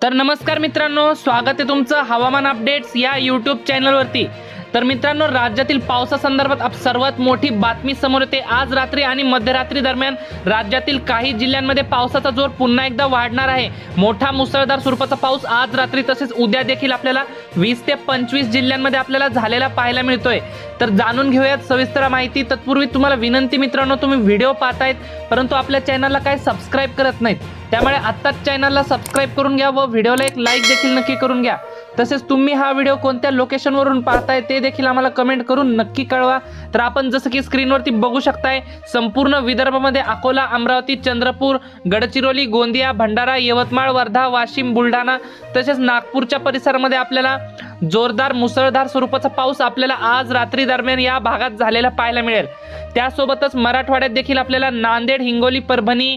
तर नमस्कार मित्रांनो, स्वागत आहे तुमचं हवामान अपडेट्स या यूट्यूब चॅनलवरती। तर मित्रांनो, राज्यातील पावसासंदर्भात सर्वात मोठी बातमी समोर येते। आज रात्री आणि मध्यरात्री दरम्यान राज्यातील काही जिल्ह्यांमध्ये पावसाचा जोर पुन्हा एकदा वाढणार आहे। मोठा मुसळधार स्वरूपाचा पाऊस आज रात्री तसेच उद्या देखील आपल्याला 20 ते 25 जिल्ह्यांमध्ये आपल्याला झालेला पाहायला मिळतोय। तर जाणून घेऊयात सविस्तर माहिती। तत्पूर्वी तुम्हाला विनंती मित्रांनो, तुम्ही व्हिडिओ पाहतायत परंतु आपल्या चॅनलला काय सबस्क्राइब करत नाहीत, त्यामुळे आत्ताच चॅनलला सबस्क्राइब करून घ्या व व्हिडिओला एक लाईक देखील नक्की करून घ्या। तसेच तुम्ही हा व्हिडिओ कोणत्या लोकेशनवरून पाहताय ते देखील आम्हाला कमेंट करून नक्की कळवा। तर आपण जसं की स्क्रीनवरती बघू शकताय, संपूर्ण विदर्भामध्ये अकोला, अमरावती, चंद्रपूर, गडचिरोली, गोंदिया, भंडारा, यवतमाळ, वर्धा, वाशिम, बुलढाणा तसेच नागपूरच्या परिसरामध्ये आपल्याला जोरदार मुसळधार स्वरूपाचा पाऊस आपल्याला आज रात्री दरम्यान या भागात झालेला पाहायला मिळेल। त्यासोबतच मराठवाड्यात देखील आपल्याला नांदेड, हिंगोली, परभणी,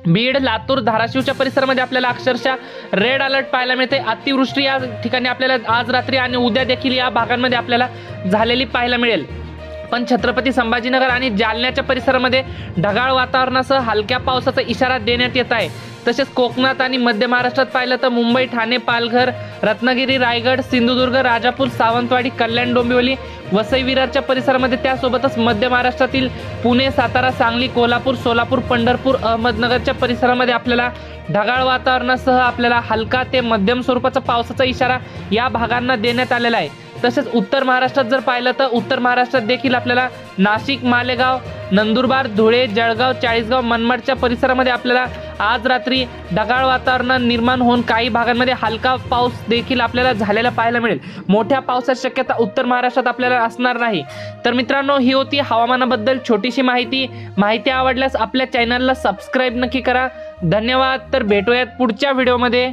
बीड, लातूर, धाराशिवच्या परिसरामध्ये आपल्याला अक्षरशः रेड अलर्ट पाहायला मिळते। अतिवृष्टी या ठिकाणी आपल्याला आज रात्री आणि उद्या देखील या भागांमध्ये आपल्याला झालेली पाहायला मिळेल। पण छत्रपती संभाजीनगर आणि जालन्याच्या परिसरामध्ये ढगाळ वातावरणासह हलक्या पावसाचा इशारा देण्यात येत आहे। तसेच कोकणात आणि मध्य महाराष्ट्रात पाहिलं तर मुंबई, ठाणे, पालघर, रत्नागिरी, रायगड, सिंधुदुर्ग, राजापूर, सावंतवाडी, कल्याण, डोंबिवली, वसई विरारच्या परिसरामध्ये, त्यासोबतच मध्य महाराष्ट्रातील पुणे, सातारा, सांगली, कोल्हापूर, सोलापूर, पंढरपूर, अहमदनगरच्या परिसरामध्ये आपल्याला ढगाळ वातावरणासह आपल्याला हलका ते मध्यम स्वरूपाचा पावसाचा इशारा या भागांना देण्यात आलेला आहे। तसेच उत्तर महाराष्ट्रात जर पाहिलं तर उत्तर महाराष्ट्रात देखील आपल्याला नाशिक, मालेगाव, नंदुरबार, धुळे, जळगाव, चाळीसगाव, मनमाडच्या परिसरामध्ये आपल्याला आज रात्री ढगाळ वातावरण निर्माण होऊन काही भागांमध्ये हलका पाऊस देखील आपल्याला झालेला पाहायला मिळेल। मोठ्या पावसाची शक्यता उत्तर महाराष्ट्रात आपल्याला असणार नाही। तर मित्रांनो, ही होती हवामानाबद्दल छोटीशी माहिती आवडल्यास आपल्या चॅनलला सबस्क्राइब नक्की करा। धन्यवाद। तर भेटूयात पुढच्या व्हिडिओमध्ये।